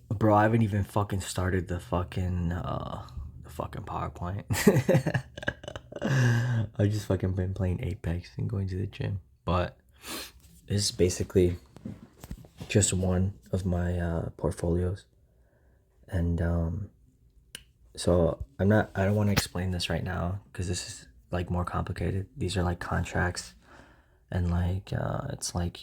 Bro, I haven't even fucking started the fucking PowerPoint. I've just fucking been playing Apex and going to the gym. But this is basically just one of my portfolios. And so I don't want to explain this right now because this is like more complicated. These are like contracts, and like it's like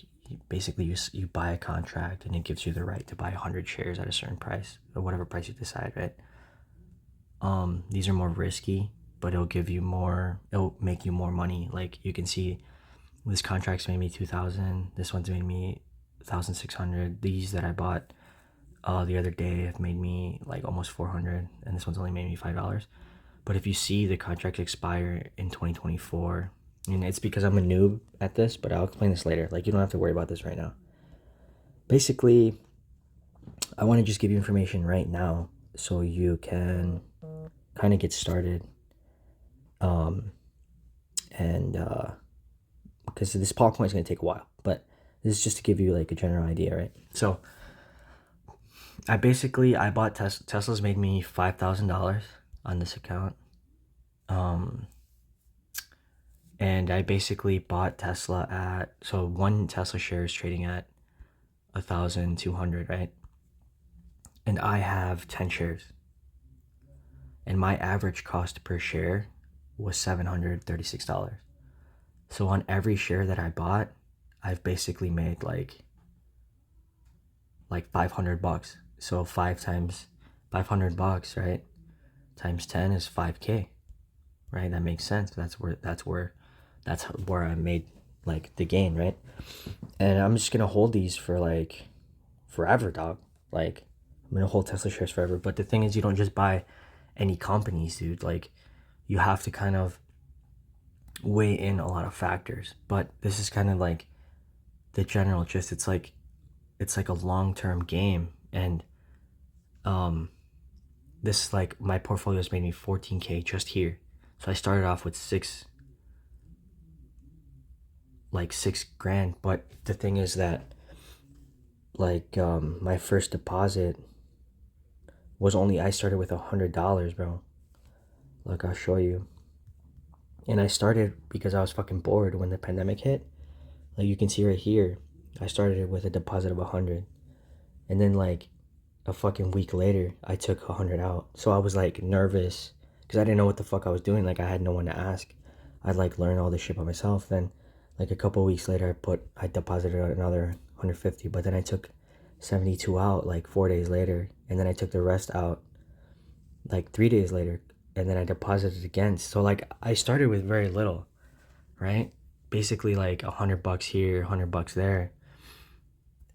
basically you buy a contract and it gives you the right to buy 100 shares at a certain price or whatever price you decide, right? These are more risky, but it'll make you more money. Like you can see this contract's made me 2,000, this one's made me 1,600. These that I bought the other day have made me like almost 400, and this one's only made me $5. But if you see the contracts expire in 2024, and it's because I'm a noob at this, but I'll explain this later. Like, you don't have to worry about this right now. Basically, I want to just give you information right now so you can kind of get started. And because this PowerPoint is going to take a while, but this is just to give you like a general idea, right? So I bought Tesla's made me $5,000 on this account. And I basically bought Tesla so one Tesla share is trading at 1,200, right? And I have 10 shares. And my average cost per share was $736. So on every share that I bought, I've basically made like $500. So 5 times $500, right? Times 10 is 5K, right? That makes sense. That's where I made like the gain, right? And I'm just gonna hold these for like forever, dog. Like I'm gonna hold Tesla shares forever. But the thing is, you don't just buy any companies, dude. Like you have to kind of weigh in a lot of factors. But this is kind of like the general gist. It's like a long-term game, and this like my portfolio has made me 14K just here. So I started off with 6 grand. But the thing is that like my first deposit was only I started with $100, bro. Look, I'll show you. And I started because I was fucking bored when the pandemic hit. Like you can see right here, I started it with a deposit of 100, and then like a fucking week later, I took 100 out. So I was like nervous because I didn't know what the fuck I was doing. Like I had no one to ask. I'd like learn all this shit by myself. Then like a couple weeks later, I deposited another 150, but then I took 72 out like 4 days later, and then I took the rest out like 3 days later, and then I deposited again. So like I started with very little, right? Basically like $100 here, $100 there,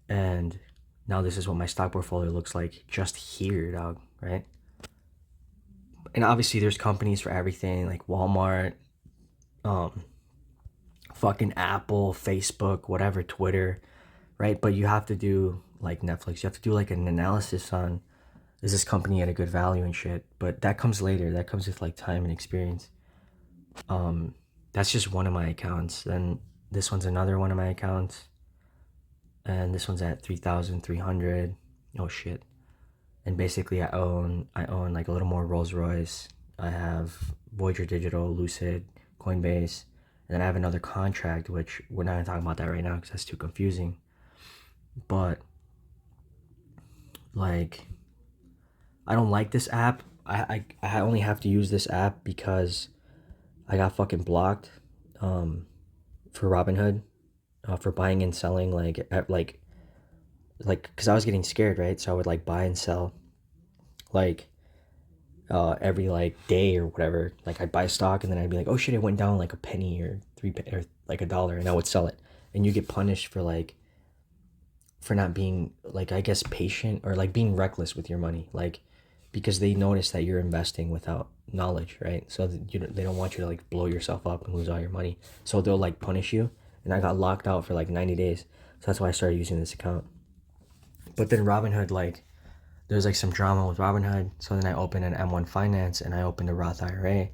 and now this is what my stock portfolio looks like just here, dog, right? And obviously there's companies for everything like Walmart, um, fucking Apple, Facebook, whatever, Twitter, right? But you have to do like Netflix. You have to do like an analysis on is this company at a good value and shit. But that comes later. That comes with like time and experience. That's just one of my accounts. Then this one's another one of my accounts, and this one's at 3,300. Oh shit. And basically I own like a little more Rolls Royce. I have Voyager Digital, Lucid, Coinbase, and then I have another contract, which we're not gonna talk about that right now because that's too confusing. But like, I don't like this app. I only have to use this app because I got fucking blocked for Robinhood for buying and selling like because I was getting scared, right? So I would like buy and sell like every like day or whatever. Like I'd buy stock and then I'd be like, oh shit, it went down like a penny or or like $1, and I would sell it. And you get punished for like for not being like I guess patient or like being reckless with your money, like because they notice that you're investing without knowledge, right? So that they don't want you to like blow yourself up and lose all your money. So they'll like punish you. And I got locked out for like 90 days. So that's why I started using this account. But then Robinhood, like there's like some drama with Robinhood. So then I opened an M1 Finance and I opened a Roth IRA,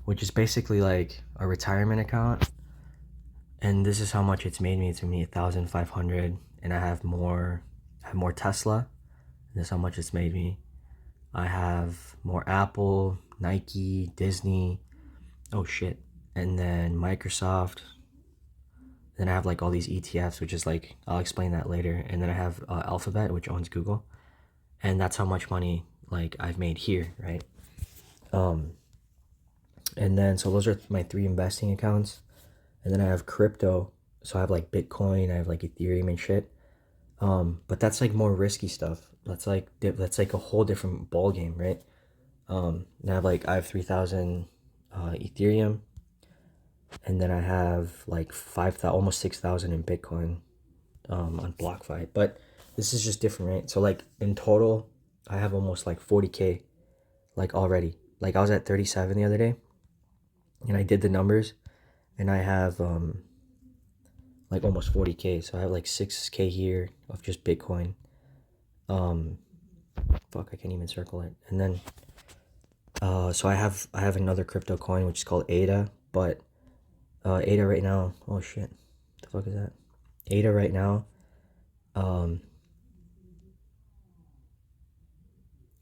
which is basically like a retirement account. And this is how much it's made me. It's made me 1,500, and I have more Tesla, That's how much it's made me. I have more Apple, Nike, Disney. Oh shit. And then Microsoft. Then I have like all these ETFs, which is like, I'll explain that later. And then I have Alphabet, which owns Google. And that's how much money like I've made here, right? And then so those are my 3 investing accounts. And then I have crypto. So I have like Bitcoin, I have like Ethereum and shit. But that's like more risky stuff. That's like a whole different ball game, right? And I have 3,000 Ethereum, and then I have like 5,000, almost 6,000 in Bitcoin on BlockFi. But this is just different, right? So like in total, I have almost like 40K like already. Like I was at 37 the other day, and I did the numbers, and I have like almost 40K. So I have like 6K here of just Bitcoin. Fuck, I can't even circle it. And then so I have another crypto coin which is called ADA, but ADA right now, oh shit, what the fuck is that? ADA right now, um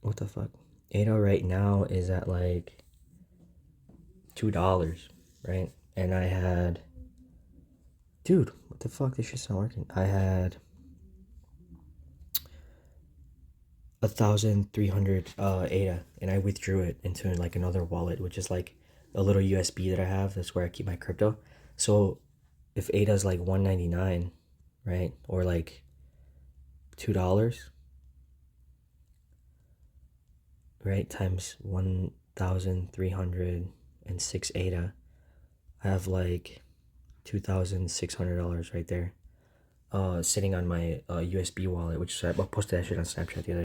what the fuck? ADA right now is at like $2, right? And I had, dude, what the fuck? This shit's not working. I had 1,300 ADA, and I withdrew it into like another wallet, which is like a little USB that I have. That's where I keep my crypto. So if ADA is like 199, right, or like $2, right, times 1,306 ADA, I have like $2,600 right there, sitting on my USB wallet, which I posted that shit on Snapchat the other day.